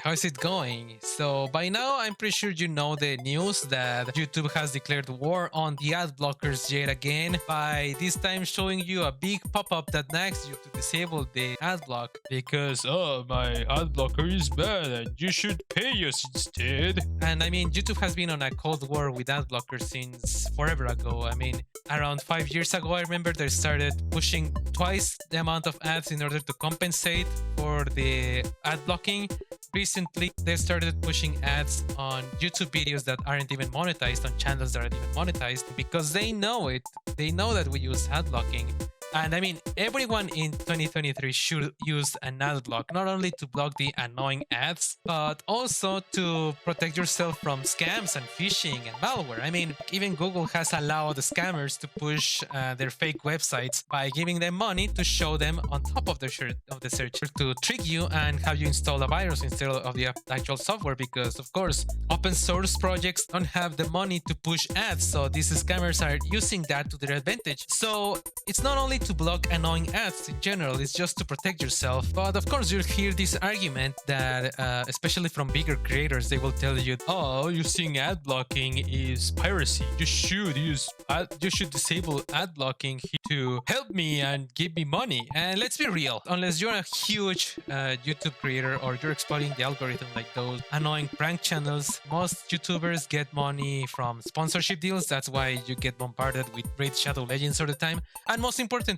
how's it going? So by now, I'm pretty sure you know the news that YouTube has declared war on the ad blockers yet again, by this time showing you a big pop-up that asks you to disable the ad block because, oh, my ad blocker is bad and you should pay us instead. And I mean, YouTube has been on a cold war with ad blockers since forever ago. I mean, around 5 years ago, I remember they started pushing twice the amount of ads in order to compensate for the ad blocking. Recently, they started pushing ads on YouTube videos that aren't even monetized, on channels that aren't even monetized, because they know it. They know that we use ad blocking. And I mean, everyone in 2023 should use an ad block, not only to block the annoying ads, but also to protect yourself from scams and phishing and malware. I mean, even Google has allowed the scammers to push their fake websites by giving them money to show them on top of the search to trick you and have you install a virus instead of the actual software, because of course, open source projects don't have the money to push ads, so these scammers are using that to their advantage. So it's not only to block annoying ads in general, it's just to protect yourself. But of course, you'll hear this argument that, especially from bigger creators, they will tell you, oh, using ad blocking is piracy. You should disable ad blocking to help me and give me money. And let's be real, unless you're a huge YouTube creator or you're exploiting the algorithm like those annoying prank channels, most YouTubers get money from sponsorship deals. That's why you get bombarded with Raid Shadow Legends all the time. And most importantly,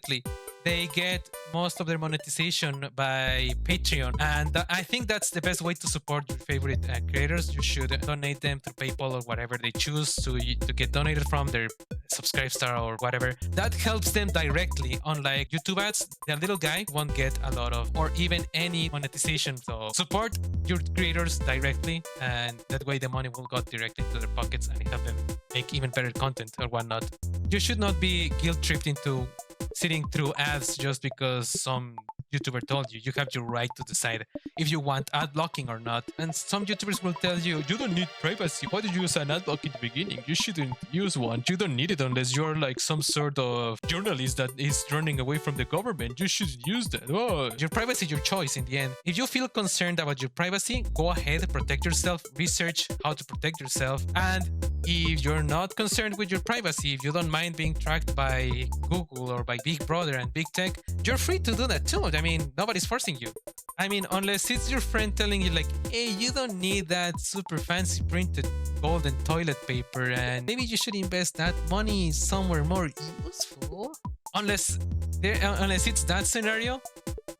they get most of their monetization by Patreon, and I think that's the best way to support your favorite creators. You should donate them through PayPal or whatever they choose to get donated from their Subscribestar or whatever. That helps them directly. Unlike YouTube ads, the little guy won't get a lot of or even any monetization. So support your creators directly, and that way the money will go directly to their pockets and help them make even better content or whatnot. You should not be guilt-tripped into sitting through ads just because some YouTuber told you. You have your right to decide if you want ad blocking or not. And some YouTubers will tell you, you don't need privacy. Why did you use an ad block in the beginning? You shouldn't use one. You don't need it unless you're like some sort of journalist that is running away from the government. You shouldn't use that. Oh, your privacy, your choice in the end. If you feel concerned about your privacy, go ahead, protect yourself, research how to protect yourself. And if you're not concerned with your privacy, if you don't mind being tracked by Google or by Big Brother and Big Tech, you're free to do that too. I mean, nobody's forcing you. I mean, unless it's your friend telling you like, hey, you don't need that super fancy printed golden toilet paper and maybe you should invest that money somewhere more useful. Unless it's that scenario,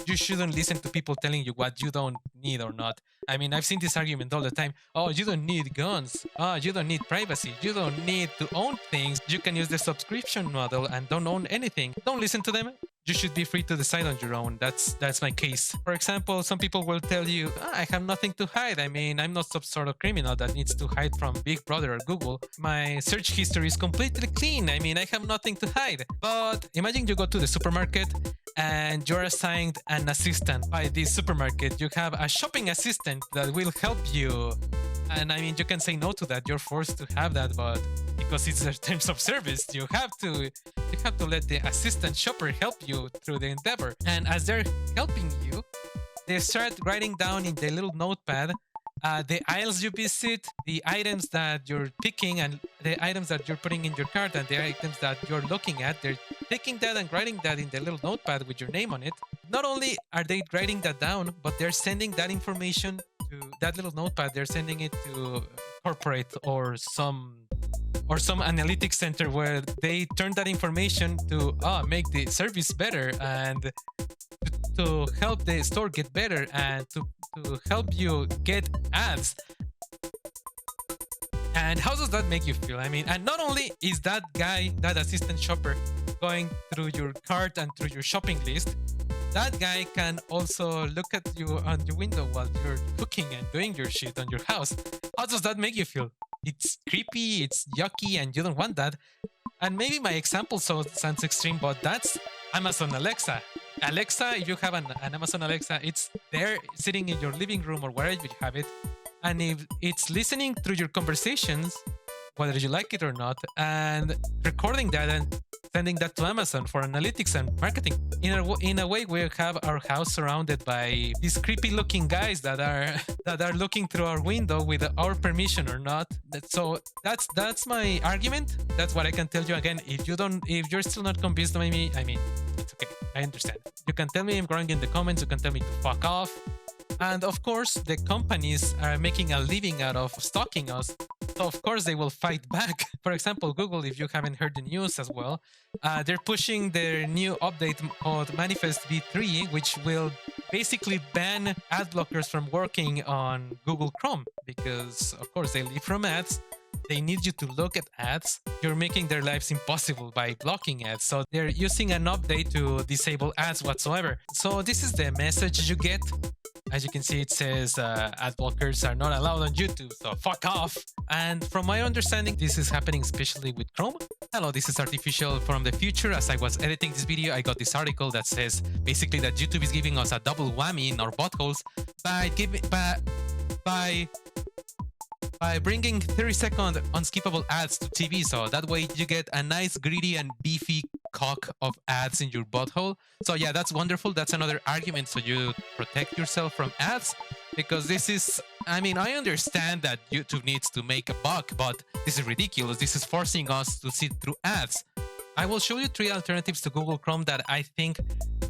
you shouldn't listen to people telling you what you don't need or not. I mean, I've seen this argument all the time. Oh, you don't need guns. Oh, you don't need privacy. You don't need to own things. You can use the subscription model and don't own anything. Don't listen to them. You should be free to decide on your own. That's my case. For example, some people will tell you, I have nothing to hide. I mean, I'm not some sort of criminal that needs to hide from Big Brother or Google. My search history is completely clean. I mean, I have nothing to hide. But imagine you go to the supermarket and you're assigned an assistant by this supermarket. You have a shopping assistant that will help you. And I mean, you can say no to that. You're forced to have that, but because it's their terms of service, you have to let the assistant shopper help you through the endeavor. And as they're helping you, they start writing down in the little notepad the aisles you visit, the items that you're picking, and the items that you're putting in your cart, and the items that you're looking at. They're taking that and writing that in the little notepad with your name on it. Not only are they writing that down, but they're sending that information to that little notepad. They're sending it to corporate or some analytics center where they turn that information to make the service better and to help the store get better and to help you get ads. And how does that make you feel? I mean, and not only is that guy, that assistant shopper, going through your cart and through your shopping list, that guy can also look at you on your window while you're cooking and doing your shit on your house. How does that make you feel? It's creepy, it's yucky, and you don't want that. And maybe my example sounds extreme, but that's Amazon Alexa. Alexa, if you have an Amazon Alexa, it's there sitting in your living room or wherever you have it. And if it's listening through your conversations, whether you like it or not, and recording that and sending that to Amazon for analytics and marketing. In a way, we have our house surrounded by these creepy looking guys that are looking through our window with our permission or not. So that's my argument. That's what I can tell you. Again, if you're still not convinced by me, I mean, it's okay. I understand. You can tell me I'm wrong in the comments. You can tell me to fuck off. And of course, the companies are making a living out of stalking us. So of course they will fight back. For example, Google, if you haven't heard the news as well, they're pushing their new update called Manifest v3, which will basically ban ad blockers from working on Google Chrome, because of course they live from ads. They need you to look at ads. You're making their lives impossible by blocking ads. So they're using an update to disable ads whatsoever. So this is the message you get. As you can see, it says ad blockers are not allowed on YouTube, so fuck off. And from my understanding, this is happening especially with Chrome. Hello, this is Artificial from the future. As I was editing this video, I got this article that says basically that YouTube is giving us a double whammy in our buttholes by bringing 30-second unskippable ads to TV. So that way you get a nice, greedy and beefy cock of ads in your butthole. So yeah, that's wonderful. That's another argument so you protect yourself from ads, because this is, I mean, I understand that YouTube needs to make a buck, but this is ridiculous. This is forcing us to sit through ads. I will show you 3 alternatives to Google Chrome that I think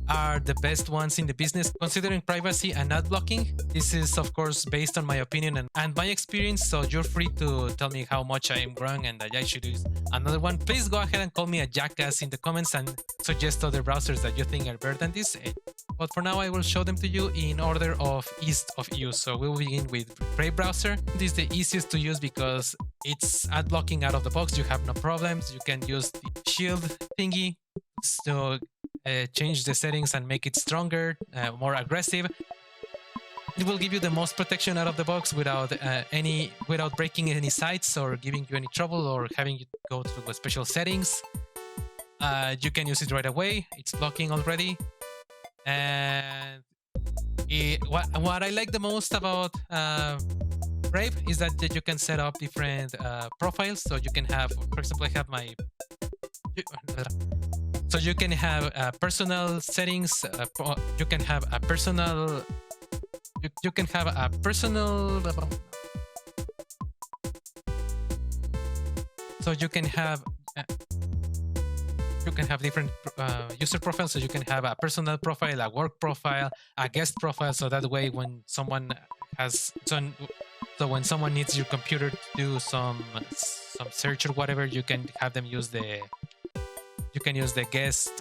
are the best ones in the business, considering privacy and ad blocking. This is, of course, based on my opinion and my experience, so you're free to tell me how much I am wrong and that I should use another one. Please go ahead and call me a jackass in the comments and suggest other browsers that you think are better than this. But for now, I will show them to you in order of ease of use. So we'll begin with Brave browser. This is the easiest to use because it's ad blocking out of the box. You have no problems. You can use the shield thingy to change the settings and make it stronger, more aggressive. It will give you the most protection out of the box without breaking any sites or giving you any trouble or having you go through special settings. You can use it right away. It's blocking already. And what I like the most about Brave is that you can set up different profiles. So you can have, for example, I have my... So you can have personal settings. You can have a personal... You can have a personal... So you can have... You can have different user profiles. So you can have a personal profile, a work profile, a guest profile. So that way, when someone has so when someone needs your computer to do some search or whatever, you can have them use the guest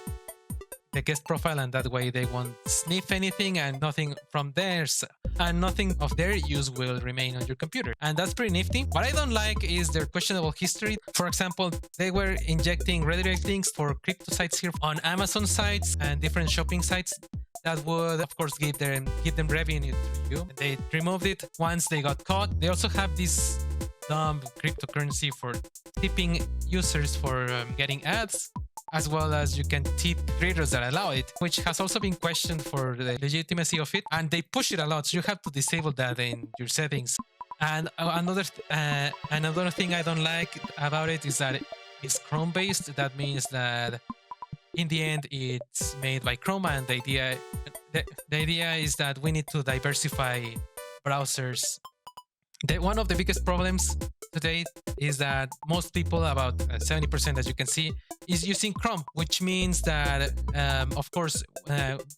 profile, and that way they won't sniff anything and nothing from theirs and nothing of their use will remain on your computer. And that's pretty nifty. What I don't like is their questionable history. For example, they were injecting redirect links for crypto sites here on Amazon sites and different shopping sites that would, of course, give them revenue to you. They removed it once they got caught. They also have this dumb cryptocurrency for tipping users for getting ads, as well as you can tip creators that allow it, which has also been questioned for the legitimacy of it, and they push it a lot, so you have to disable that in your settings. And another thing I don't like about it is that it's Chrome-based. That means that in the end, it's made by Chrome, and the idea is that we need to diversify browsers. One of the biggest problems today is that most people, about 70% as you can see, is using Chrome, which means that, of course,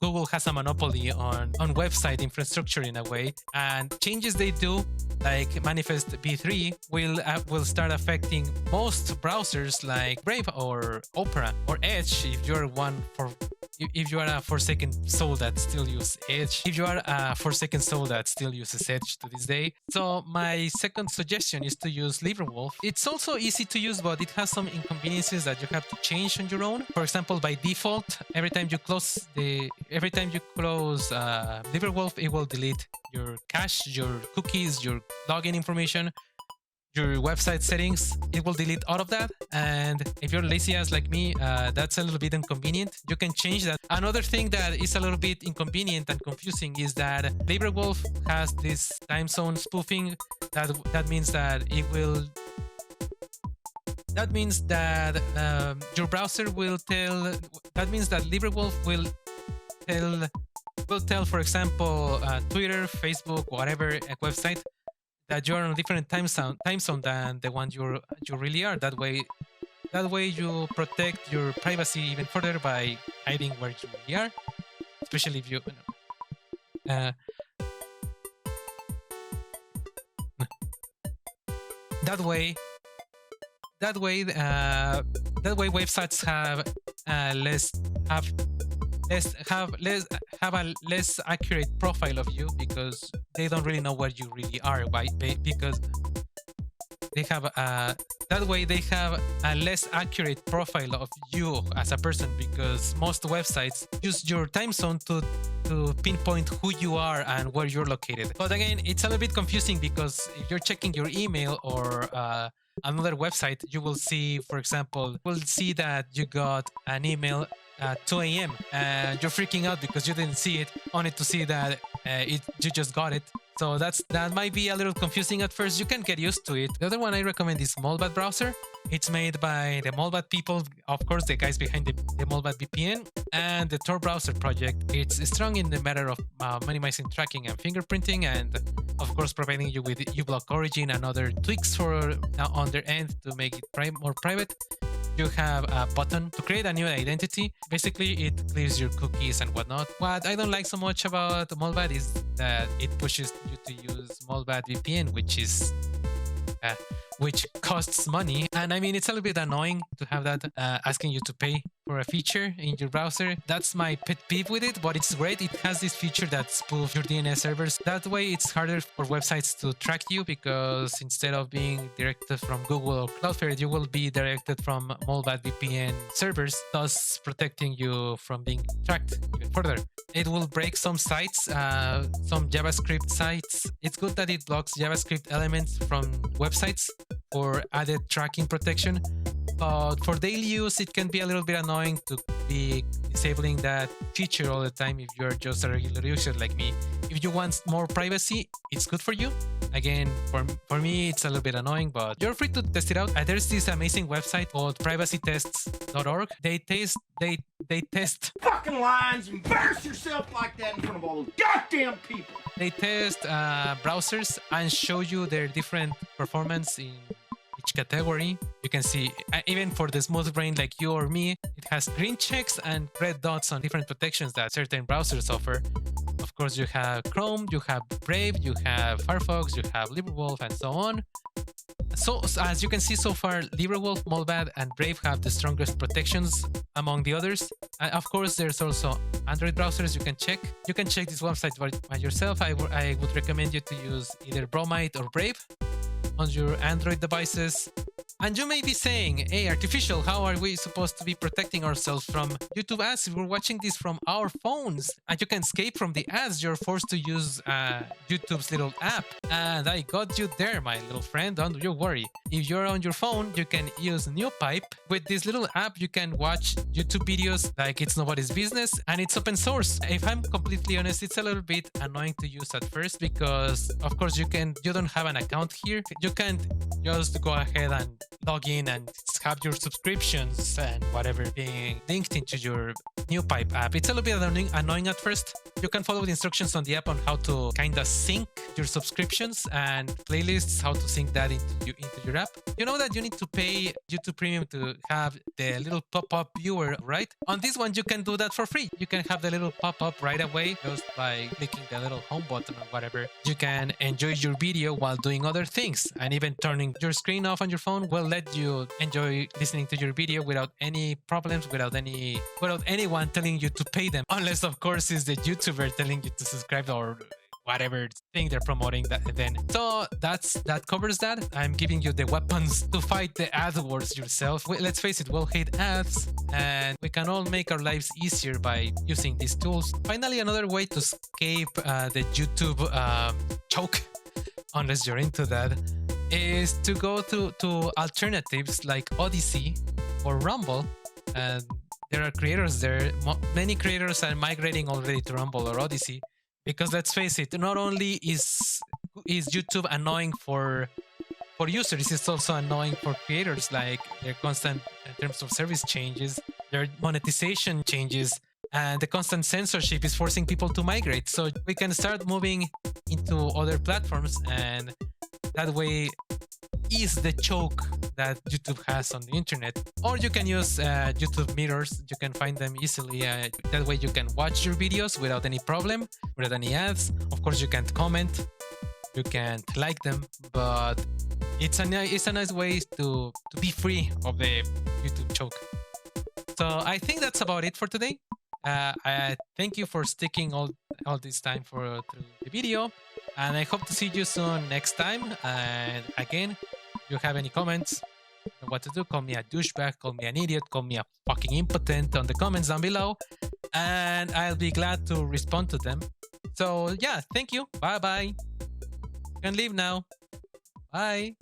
Google has a monopoly on website infrastructure in a way, and changes they do, like Manifest v3, will start affecting most browsers like Brave or Opera or Edge, if you're if you are a Forsaken soul that still uses Edge. If you are a Forsaken soul that still uses Edge to this day. So my second suggestion is to use LibreWolf. It's also easy to use, but it has some inconveniences that you have to change on your own. For example, by default, every time you close LibreWolf, it will delete your cache, your cookies, your login information, your website settings. It will delete all of that. And if you're lazy as like me, that's a little bit inconvenient. You can change that. Another thing that is a little bit inconvenient and confusing is that LibreWolf has this time zone spoofing. That means that it will That means that your browser will tell. That means that LibreWolf will tell, for example, Twitter, Facebook, whatever website, that you're on a different time zone than the one you really are. That way you protect your privacy even further by hiding where you really are, especially if you know, that way that way websites have a less accurate profile of you, because they don't really know where you really are. Why? Because they have that way they have a less accurate profile of you as a person, because most websites use your time zone to pinpoint who you are and where you're located. But again, it's a little bit confusing, because if you're checking your email or another website, you will see, for example, that you got an email at 2 a.m. and you're freaking out because you didn't see it, only to see that you just got it. So that might be a little confusing at first. You can get used to it. The other one I recommend is Molbat browser. It's made by the Molbat people, of course, the guys behind the Molbat VPN and the Tor browser project. It's strong in the matter of minimizing tracking and fingerprinting, and of course providing you with uBlock origin and other tweaks for on their end to make it more private. You have a button to create a new identity. Basically, it clears your cookies and whatnot. What I don't like so much about Molbat is that it pushes you to use Molbat VPN, which costs money. And I mean, it's a little bit annoying to have that asking you to pay for a feature in your browser. That's my pet peeve with it, but it's great. It has this feature that spoofs your DNS servers. That way, it's harder for websites to track you, because instead of being directed from Google or Cloudflare, you will be directed from Molbat VPN servers, thus protecting you from being tracked even further. It will break some sites, some JavaScript sites. It's good that it blocks JavaScript elements from websites for added tracking protection. But for daily use, it can be a little bit annoying to be disabling that feature all the time if you're just a regular user like me. If you want more privacy, it's good for you. Again, for me, it's a little bit annoying, but you're free to test it out. There's this amazing website called privacytests.org. They test fucking lines. Embarrass yourself like that in front of all those goddamn people. They test browsers and show you their different performance in each category. You can see, even for the smooth brain like you or me, it has green checks and red dots on different protections that certain browsers offer. Of course, you have Chrome, you have Brave, you have Firefox, you have LibreWolf, and so on. So as you can see so far, LibreWolf, Molbat, and Brave have the strongest protections among the others. Of course, there's also Android browsers you can check. You can check this website by yourself. I would recommend you to use either Bromite or Brave on your Android devices. And you may be saying, hey, Artificial, how are we supposed to be protecting ourselves from YouTube ads if we're watching this from our phones? And you can escape from the ads. You're forced to use YouTube's little app. And I got you there, my little friend. Don't you worry. If you're on your phone, you can use NewPipe. With this little app, you can watch YouTube videos like it's nobody's business, and it's open source. If I'm completely honest, it's a little bit annoying to use at first, because of course you don't have an account here. You can't just go ahead and log in and have your subscriptions and whatever being linked into your NewPipe app. It's a little bit annoying at first. You can follow the instructions on the app on how to kind of sync your subscriptions and playlists, how to sync that into your app. You know that you need to pay YouTube Premium to have the little pop-up viewer, right? On this one, you can do that for free. You can have the little pop-up right away just by clicking the little home button or whatever. You can enjoy your video while doing other things, and even turning your screen off on your phone will let you enjoy listening to your video without any problems, without anyone telling you to pay them, unless of course it's the YouTuber telling you to subscribe or whatever thing they're promoting then. So that covers that. I'm giving you the weapons to fight the ad wars yourself. Let's face it, we'll hate ads, and we can all make our lives easier by using these tools. Finally, another way to escape the YouTube choke, unless you're into that, is to go to alternatives like Odyssey or Rumble. And there are creators there. Many creators are migrating already to Rumble or Odyssey, because let's face it, not only is YouTube annoying for for users, it's also annoying for creators, like their constant terms of service changes, their monetization changes, and the constant censorship is forcing people to migrate. So we can start moving into other platforms, and that way ease the choke that YouTube has on the internet. Or you can use YouTube mirrors. You can find them easily. That way you can watch your videos without any problem, without any ads. Of course, you can't comment, you can't like them, but it's a nice way to be free of the YouTube choke. So I think that's about it for today. I thank you for sticking all this time through the video, and I hope to see you soon next time. And again, if you have any comments, you know what to do. Call me a douchebag, call me an idiot, call me a fucking impotent on the comments down below, and I'll be glad to respond to them. So yeah, thank you. Bye bye. You can leave now. Bye.